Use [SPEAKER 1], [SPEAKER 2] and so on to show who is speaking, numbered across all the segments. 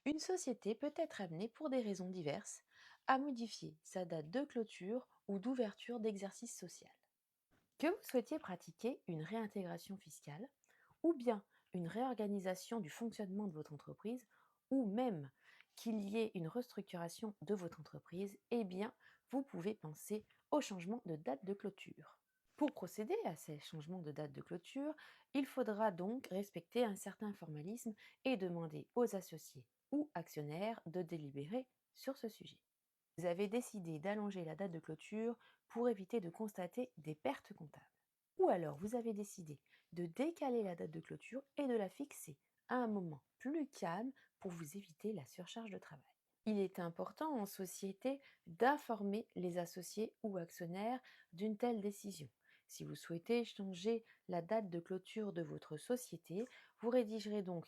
[SPEAKER 1] Une société peut être amenée, pour des raisons diverses, à modifier sa date de clôture ou d'ouverture d'exercice social. Que vous souhaitiez pratiquer une réintégration fiscale, ou bien une réorganisation du fonctionnement de votre entreprise, ou même qu'il y ait une restructuration de votre entreprise, eh bien, vous pouvez penser au changement de date de clôture. Pour procéder à ces changements de date de clôture, il faudra donc respecter un certain formalisme et demander aux associés ou actionnaires de délibérer sur ce sujet. Vous avez décidé d'allonger la date de clôture pour éviter de constater des pertes comptables. Ou alors vous avez décidé de décaler la date de clôture et de la fixer à un moment plus calme pour vous éviter la surcharge de travail. Il est important en société d'informer les associés ou actionnaires d'une telle décision. Si vous souhaitez changer la date de clôture de votre société, vous rédigerez donc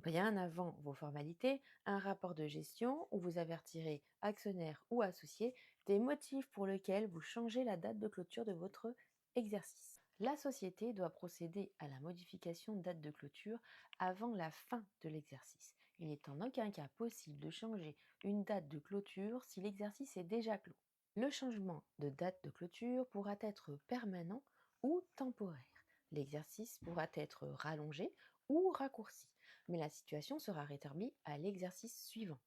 [SPEAKER 1] bien avant vos formalités, un rapport de gestion où vous avertirez actionnaires ou associés des motifs pour lesquels vous changez la date de clôture de votre exercice. La société doit procéder à la modification de date de clôture avant la fin de l'exercice. Il n'est en aucun cas possible de changer une date de clôture si l'exercice est déjà clos. Le changement de date de clôture pourra être permanent ou temporaire. L'exercice pourra être rallongé ou raccourci, mais la situation sera rétablie à l'exercice suivant.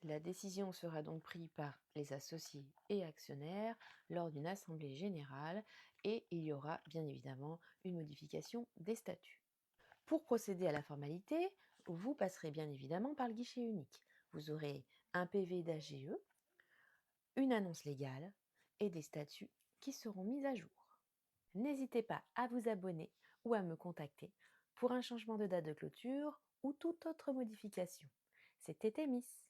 [SPEAKER 1] La décision sera donc prise par les associés et actionnaires lors d'une assemblée générale et il y aura bien évidemment une modification des statuts. Pour procéder à la formalité, vous passerez bien évidemment par le guichet unique. Vous aurez un PV d'AGE, une annonce légale et des statuts qui seront mis à jour. N'hésitez pas à vous abonner ou à me contacter pour un changement de date de clôture ou toute autre modification. C'était Thémis.